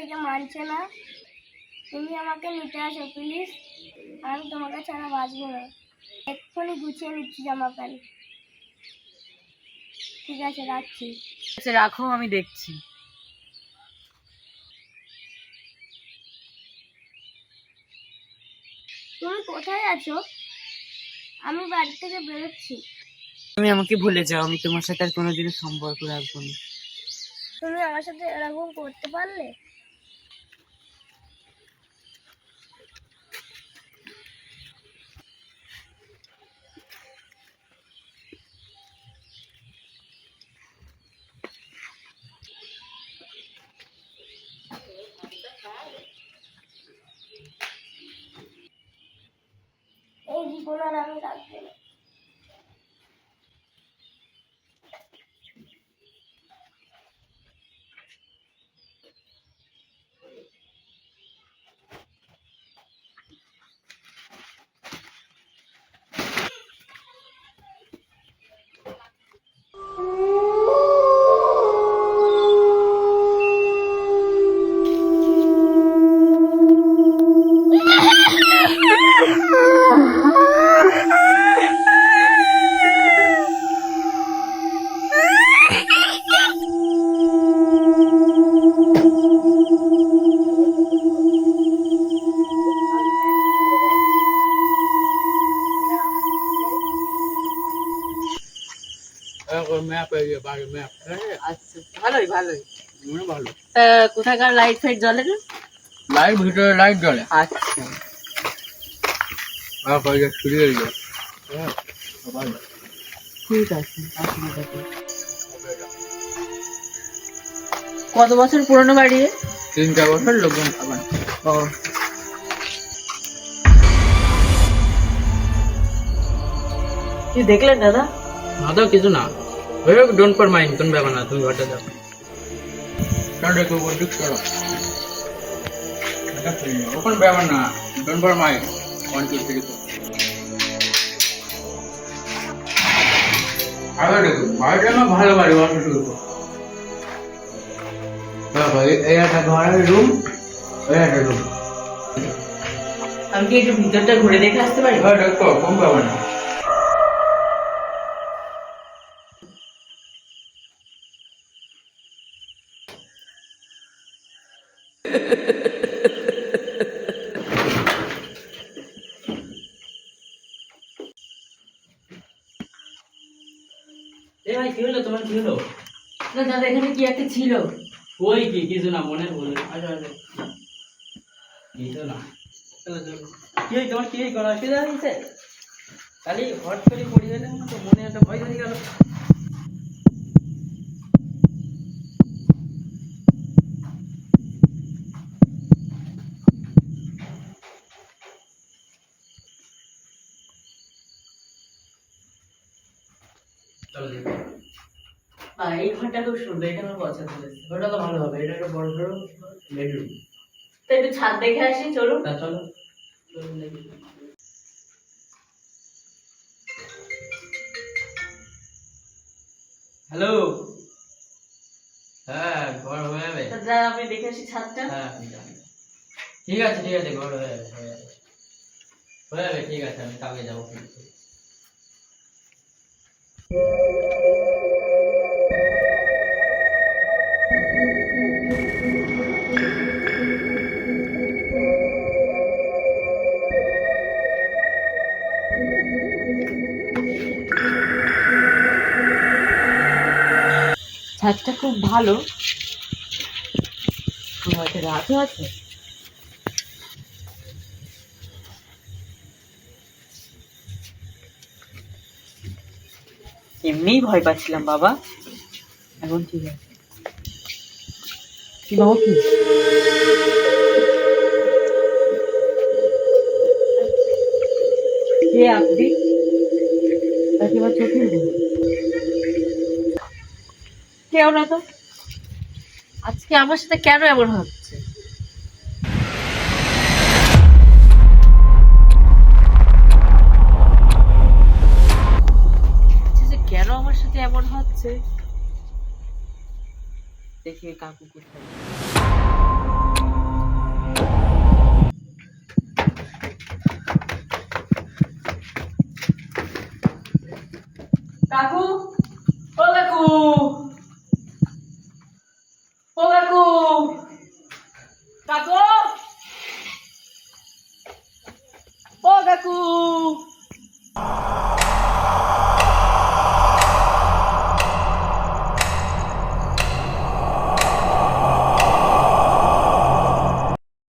থেকে মানছে না। তুমি আমাকে নিতে আসো প্লিজ, আমি তোমাকে ছাড়া বাঁচবো না। এক্ষুনি গুছিয়ে নিচ্ছি জামা প্যান্ট। ঠিক আছে, রাখছি। আচ্ছা রাখো, আমি দেখছি। তুমি কোথায় আছো? আমি বাড়ি থেকে বেরোচ্ছি। তুমি আমাকে ভুলে যাও, আমি তোমার সাথে আর কোনোদিনও সম্পর্ক রাখবো না। তুমি আমার সাথে এরকম করতে পারলে? এই জীবন আর আমি রাখবো না। আচ্ছা, ভালোই ভালোই। ভালো তা কোথাকার লাইট ফাইট জ্বলে না? লাইট ভিতরে লাইট জ্বলে। আচ্ছা চুরি হয়ে যায়। ঠিক আছে, অসুবিধা নেই। কত বছর পুরনো বাড়ি? 3-4 বছর লোকজন খাবেন। ও কি দেখলেন দাদা? না তো কিছু না, ডোন্ট ফর মাইন্ড, কোন ব্যাপার না, তুমি ঘরটা যাও। দেখো বন্ধু, চলো ওপেন ব্যাপার না, ডোন্ট ফর মাইন্ড। 1 2 3 আগে দেখুন বাড়িটা না ভালো বাড়ি, অসুবিধা এই একটা ঘরের রুম, এই একটা রুম। আমি কি একটু ভিতরটা ঘুরে দেখে আসতে পারি? হ্যাঁ দেখো, কোন ব্যাপার না। ভাই কি হলো তোমার, কি হলো? না দাদা, এখানে কি একটা ছিল। ওই কি কিছু না, মনে ভুল। আচ্ছা আচ্ছা, কিছু না। চলো চলো। কি হই তোমার, কি কোনো অসুবিধা হয়েছে? খালি হট করে পড়ে গেলে তো মনে একটা ভয় ধরে গেল। চলো দেখো। এই ঘরটা খুব সুন্দর, এটা আমার পছন্দ হয়েছে। ওটা তো ভালো হবে, এটা একটা বড় সড়ো বেডরুম। তো একটু ছাদ দেখে আসি, চলুন। তা চলো চলুন দেখি। হ্যালো, হ্যাঁ ঘর হয়ে যাবে। তা যা আমি দেখে আসি ছাদটা। হ্যাঁ ঠিক আছে ঠিক আছে, ঘর হয়ে যাবে হয়ে যাবে হয়ে যাবে। ঠিক আছে, আমি কালকে যাবো। ছাদটা খুব ভালো, হয়তো রাতও আছে। এমনিই ভয় পাচ্ছিলাম বাবা, এখন ঠিক আছে। কি বাবা, কি কে আপনি? তাকে আমার চোখের ভুল। কেউ না তো, আজকে আমার সাথে কেন এমন হচ্ছে? কেন আমার সাথে এমন হচ্ছে? দেখি কাকু কোথায়। কাকু